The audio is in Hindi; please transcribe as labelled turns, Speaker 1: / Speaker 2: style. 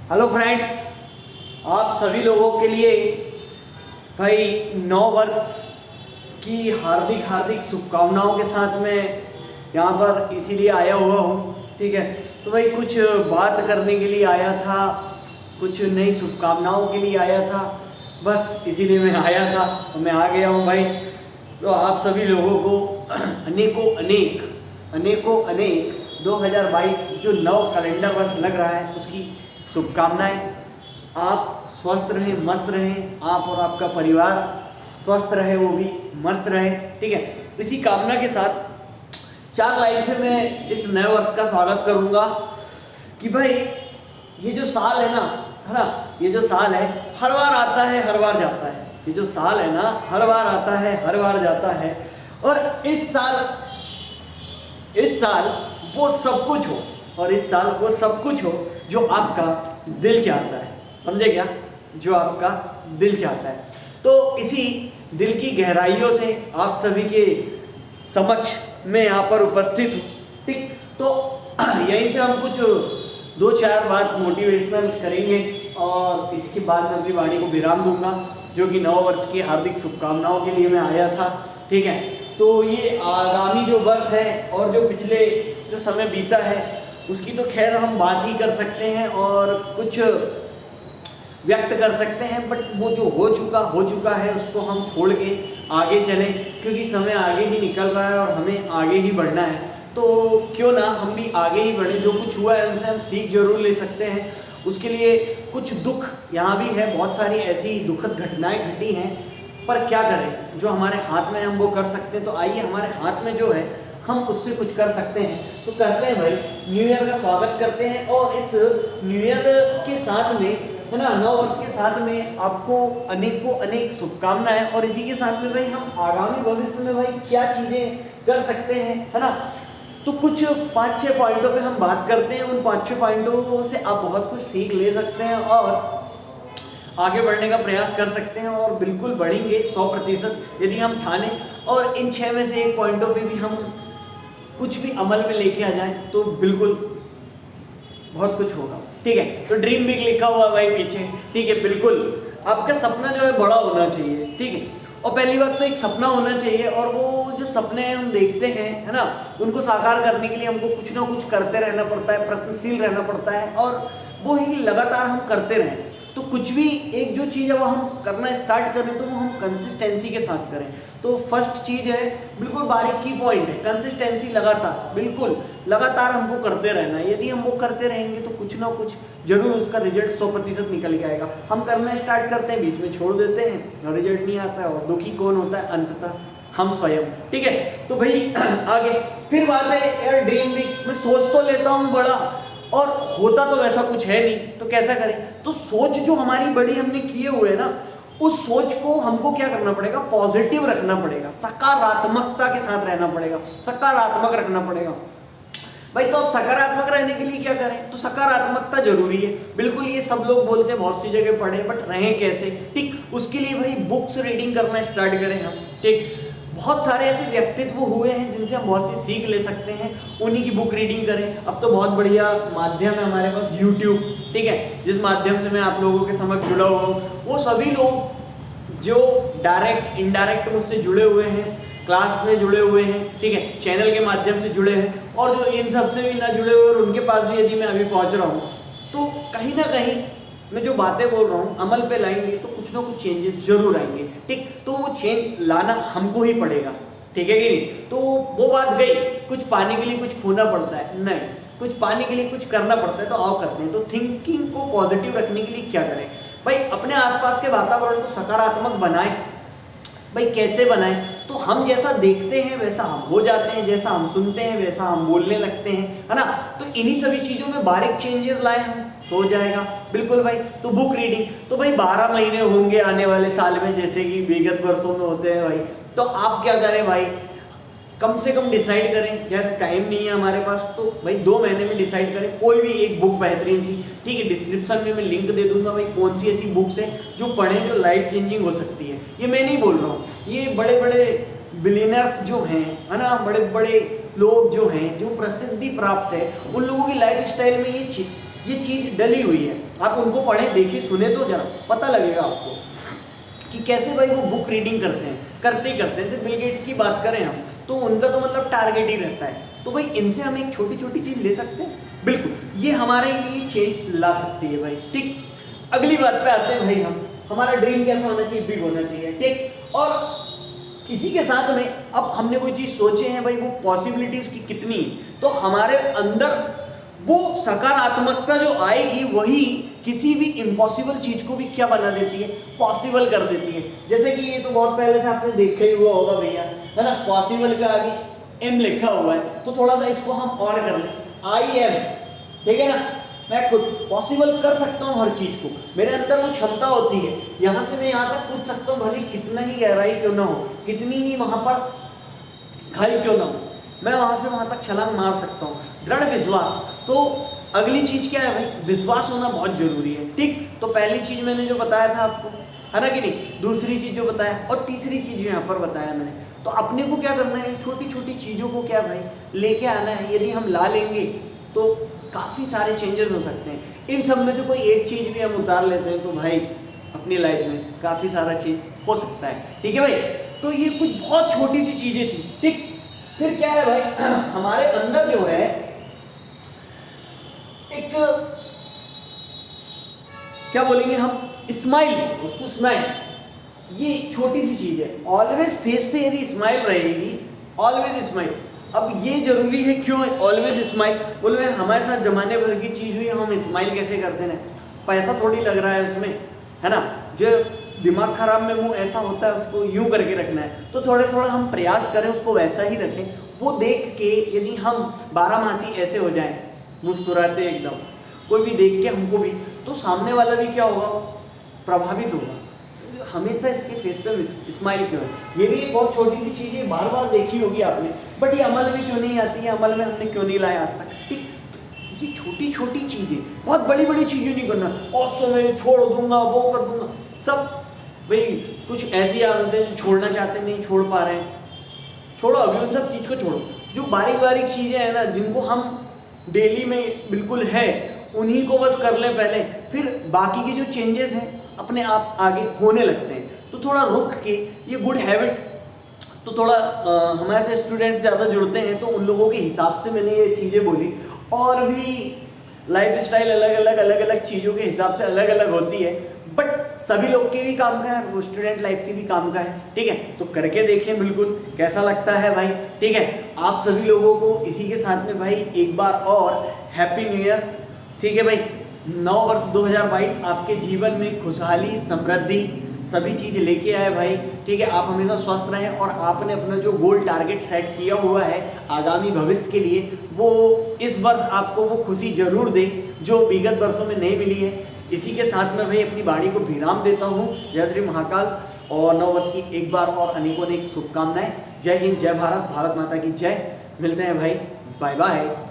Speaker 1: हेलो फ्रेंड्स, आप सभी लोगों के लिए भाई नव वर्ष की हार्दिक हार्दिक शुभकामनाओं के साथ मैं यहाँ पर इसीलिए आया हुआ हूँ। ठीक है, तो भाई कुछ बात करने के लिए आया था, कुछ नई शुभकामनाओं के लिए आया था, बस इसीलिए मैं आया था और मैं आ गया हूँ भाई। तो आप सभी लोगों को अनेकों अनेक 2022 जो नव कैलेंडर वर्ष लग रहा है उसकी शुभकामनाएं। आप स्वस्थ रहें, मस्त रहें, आप और आपका परिवार स्वस्थ रहे, वो भी मस्त रहे। ठीक है, इसी कामना के साथ 4 लाइन से मैं इस नए वर्ष का स्वागत करूंगा कि भाई ये जो साल है ना, ये जो साल है हर बार आता है हर बार जाता है। ये जो साल है ना हर बार आता है हर बार जाता है, और इस साल वो सब कुछ हो, और इस साल वो सब कुछ हो जो आपका दिल चाहता है। समझे क्या? जो आपका दिल चाहता है। तो इसी दिल की गहराइयों से आप सभी के समक्ष मैं यहाँ पर उपस्थित हूँ। ठीक, तो यहीं से हम कुछ 2-4 बात मोटिवेशनल करेंगे और इसके बाद मैं अपनी वाणी को विराम दूंगा, जो कि नव वर्ष की हार्दिक शुभकामनाओं के लिए मैं आया था। ठीक है, तो ये आगामी जो वर्ष है और जो पिछले जो समय बीता है उसकी तो खैर हम बात ही कर सकते हैं और कुछ व्यक्त कर सकते हैं, बट वो जो हो चुका है उसको हम छोड़ के आगे चलें, क्योंकि समय आगे ही निकल रहा है और हमें आगे ही बढ़ना है। तो क्यों ना हम भी आगे ही बढ़ें। जो कुछ हुआ है उनसे हम सीख जरूर ले सकते हैं। उसके लिए कुछ दुख यहाँ भी है, बहुत सारी ऐसी दुखद घटनाएं घटी हैं, पर क्या करें, जो हमारे हाथ में हम वो कर सकते हैं। तो आइए हमारे हाथ में जो है हम उससे कुछ कर सकते हैं, तो करते हैं भाई। न्यू ईयर का स्वागत करते हैं और इस न्यू ईयर के साथ में, है ना, नव वर्ष के साथ में आपको अनेक शुभकामनाएं। और इसी के साथ में भाई हम आगामी भविष्य में भाई क्या चीज़ें कर सकते हैं, है ना, तो कुछ 5-6 पॉइंटों पे हम बात करते हैं। उन 5-6 पॉइंटों से आप बहुत कुछ सीख ले सकते हैं और आगे बढ़ने का प्रयास कर सकते हैं, और बिल्कुल बढ़ेंगे 100% यदि हम ठाने और इन 6 में से 1 पॉइंटों पे भी हम कुछ भी अमल में लेके आ जाए तो बिल्कुल बहुत कुछ होगा। ठीक है, तो ड्रीम बिग लिखा हुआ भाई पीछे। ठीक है, बिल्कुल आपका सपना जो है बड़ा होना चाहिए। ठीक है, और पहली बात तो एक सपना होना चाहिए, और वो जो सपने हम देखते हैं, है ना, उनको साकार करने के लिए हमको कुछ ना कुछ करते रहना पड़ता है, प्रयत्नशील रहना पड़ता है, और वो ही लगातार हम करते रहें। तो कुछ भी एक जो चीज़ है वो हम करना स्टार्ट करें तो वो हम कंसिस्टेंसी के साथ करें। तो फर्स्ट चीज़ है, बिल्कुल बारीक की पॉइंट है, कंसिस्टेंसी। लगातार, बिल्कुल लगातार हमको करते रहना है। यदि हम वो करते रहेंगे तो कुछ ना कुछ जरूर उसका रिजल्ट 100% निकल के आएगा। हम करना स्टार्ट करते हैं, बीच में छोड़ देते हैं और रिजल्ट नहीं आता है, और दुखी कौन होता है? अंततः हम स्वयं। ठीक है, तो भाई आगे फिर बात है यार, ड्रीम बिग। मैं सोच तो लेता हूँ बड़ा और होता तो वैसा कुछ है नहीं, तो कैसा करें? तो सोच जो हमारी बड़ी हमने किए हुए है ना, उस सोच को हमको क्या करना पड़ेगा? पॉजिटिव रखना पड़ेगा, सकारात्मकता के साथ रहना पड़ेगा, सकारात्मक रखना पड़ेगा भाई। तो अब सकारात्मक रहने के लिए क्या करें? तो सकारात्मकता जरूरी है, बिल्कुल। ये सब लोग बोलते हैं, बहुत सी जगह पढ़े, बट रहें कैसे? ठीक, उसके लिए भाई बुक्स रीडिंग करना स्टार्ट करें हम। ठीक, बहुत सारे ऐसे व्यक्तित्व हुए हैं जिनसे हम बहुत सी सीख ले सकते हैं, उन्हीं की बुक रीडिंग करें। अब तो बहुत बढ़िया माध्यम है हमारे पास, यूट्यूब। ठीक है, जिस माध्यम से मैं आप लोगों के समक्ष जुड़ा हुआ हूँ, वो सभी लोग जो डायरेक्ट इनडायरेक्ट मुझसे जुड़े हुए हैं, क्लास में जुड़े हुए हैं, ठीक है, चैनल के माध्यम से जुड़े हैं, और जो इन सब से भी ना जुड़े हुए और उनके पास भी यदि मैं अभी पहुँच रहा हूँ, तो कहीं ना कहीं मैं जो बातें बोल रहा हूँ अमल पे लाएंगे तो कुछ ना कुछ चेंजेस जरूर आएंगे। ठीक, तो वो चेंज लाना हमको ही पड़ेगा। ठीक है कि नहीं? तो वो बात गई, कुछ पाने के लिए कुछ खोना पड़ता है, नहीं, कुछ पाने के लिए कुछ करना पड़ता है, तो आओ करते हैं। तो थिंकिंग को पॉजिटिव रखने के लिए क्या करें भाई? अपने आसपास के वातावरण को सकारात्मक बनाएं। भाई कैसे बनाएं? तो हम जैसा देखते हैं वैसा हम हो जाते हैं, जैसा हम सुनते हैं वैसा हम बोलने लगते हैं, है ना। तो इन्हीं सभी चीज़ों में बारीक चेंजेस लाए हम तो हो जाएगा, बिल्कुल भाई। तो बुक रीडिंग तो भाई 12 महीने होंगे आने वाले साल में, जैसे कि विगत वर्षों में होते हैं भाई। तो आप क्या करें भाई? कम से कम डिसाइड करें, यार टाइम नहीं है हमारे पास, तो भाई 2 महीने में डिसाइड करें कोई भी एक बुक बेहतरीन सी। ठीक है, डिस्क्रिप्शन में मैं लिंक दे दूंगा भाई, कौन सी ऐसी बुक्स है जो पढ़ें जो लाइफ चेंजिंग हो सकती है। ये मैं नहीं बोल रहा हूँ, ये बड़े बड़े बिलियनर्स जो हैं, है ना, बड़े बड़े लोग जो हैं, जो प्रसिद्धि प्राप्त है, उन लोगों की लाइफ स्टाइल में ये ये चीज़ डली हुई है। आप उनको पढ़ें, देखिए, सुने तो जरा, पता लगेगा आपको कि कैसे भाई वो बुक रीडिंग करते हैं, करते ही करते हैं। जैसे बिल गेट्स की बात करें हम, तो उनका तो मतलब टारगेट ही रहता है। तो भाई इनसे हम एक छोटी छोटी चीज़ ले सकते हैं, बिल्कुल, ये हमारे लिए चेंज ला सकती है भाई, ठीक। अगली बात पे आते हैं भाई, हमारा ड्रीम कैसा होना चाहिए, बिग होना चाहिए, ठीक। और इसी के साथ में अब हमने कोई चीज़ सोचे हैं भाई, वो पॉसिबिलिटी उसकी कितनी है, तो हमारे अंदर वो सकारात्मकता जो आएगी वही किसी भी इम्पॉसिबल चीज़ को भी क्या बना देती है, पॉसिबल कर देती है। जैसे कि ये तो बहुत पहले से आपने देखा ही हुआ होगा भैया, है ना, पॉसिबल का आगे एम लिखा हुआ है, तो थोड़ा सा इसको हम और कर लें, आई एम, ठीक है ना, मैं खुद पॉसिबल कर सकता हूँ हर चीज़ को, मेरे अंदर वो क्षमता होती है, यहाँ से मैं यहाँ तक कूद सकता हूँ, भले कितना ही गहराई क्यों ना हो, कितनी ही वहाँ पर खाई क्यों ना हो, मैं वहाँ से वहाँ तक छलांग मार सकता हूँ। दृढ़ विश्वास, तो अगली चीज़ क्या है भाई, विश्वास होना बहुत जरूरी है, ठीक। तो पहली चीज़ मैंने जो बताया था आपको, है ना कि नहीं, दूसरी चीज़ जो बताया, और तीसरी चीज़ जो यहाँ पर बताया मैंने, तो अपने को क्या करना है, छोटी छोटी चीज़ों को क्या भाई लेके आना है। यदि हम ला लेंगे तो काफ़ी सारे चेंजेस हो सकते हैं। इन सब में से कोई एक चीज़ भी हम उतार लेते हैं तो भाई अपनी लाइफ में काफ़ी सारा चीज़ हो सकता है, ठीक है भाई। तो ये कुछ बहुत छोटी सी चीज़ें थी, ठीक। फिर क्या है भाई, हमारे अंदर जो है एक, क्या बोलेंगे हम, स्माइल, उसको स्माइल, ये छोटी सी चीज़ है। ऑलवेज फेस पे यदि स्माइल रहेगी, ऑलवेज स्माइल। अब ये जरूरी है, क्यों ऑलवेज स्माइल, बोले हमारे साथ जमाने भर की चीज़ हुई, हम स्माइल कैसे करते हैं, पैसा थोड़ी लग रहा है उसमें, है ना, जो दिमाग खराब में मुंह ऐसा होता है उसको यूं करके रखना है, तो थोड़ा थोड़ा हम प्रयास करें उसको वैसा ही रखें। वो देख के यदि हम 12 मासी ऐसे हो जाएं, मुस्कुराते एकदम, कोई भी देख के हमको भी, तो सामने वाला भी क्या होगा, प्रभावित होगा। हमेशा इसके फेस पे स्माइल क्यों है, ये भी एक बहुत छोटी सी चीज़ है, बार बार देखी होगी आपने, बट ये अमल में क्यों नहीं आती है, अमल में हमने क्यों नहीं लाया आज तक, ठीक। ये छोटी छोटी चीज़ें, बहुत बड़ी बड़ी चीज़ें नहीं करना, और समय छोड़ दूंगा, वो कर दूंगा, सब भाई कुछ ऐसी आदतें छोड़ना चाहते नहीं छोड़ पा रहे हैं, छोड़ो अभी उन सब चीज़ को छोड़ो। जो बारीक बारीक चीज़ें हैं ना, जिनको हम डेली में बिल्कुल है, उन्हीं को बस कर लें पहले, फिर बाकी के जो चेंजेस हैं अपने आप आगे होने लगते हैं। तो थोड़ा रुक के, ये गुड हैबिट, तो थोड़ा हमारे से स्टूडेंट्स ज़्यादा जुड़ते हैं, तो उन लोगों के हिसाब से मैंने ये चीज़ें बोली। और भी लाइफ स्टाइल अलग अलग चीज़ों के हिसाब से अलग अलग होती है, बट सभी लोग के भी काम का है, वो स्टूडेंट लाइफ के भी काम का है, ठीक है। तो करके देखें बिल्कुल कैसा लगता है भाई, ठीक है। आप सभी लोगों को इसी के साथ में भाई एक बार और हैप्पी न्यू ईयर, ठीक है भाई। नव वर्ष 2022 आपके जीवन में खुशहाली, समृद्धि, सभी चीज़ लेके आए भाई, ठीक है। आप हमेशा स्वस्थ रहें, और आपने अपना जो गोल टारगेट सेट किया हुआ है आगामी भविष्य के लिए, वो इस वर्ष आपको वो खुशी जरूर दे जो विगत वर्षों में नहीं मिली है। इसी के साथ में भाई अपनी वाणी को विराम देता हूँ। जय श्री महाकाल, और नव वर्ष की एक बार और अनेकों शुभकामनाएं। जय हिंद, जय भारत, भारत माता की जय। मिलते हैं भाई, बाय बाय।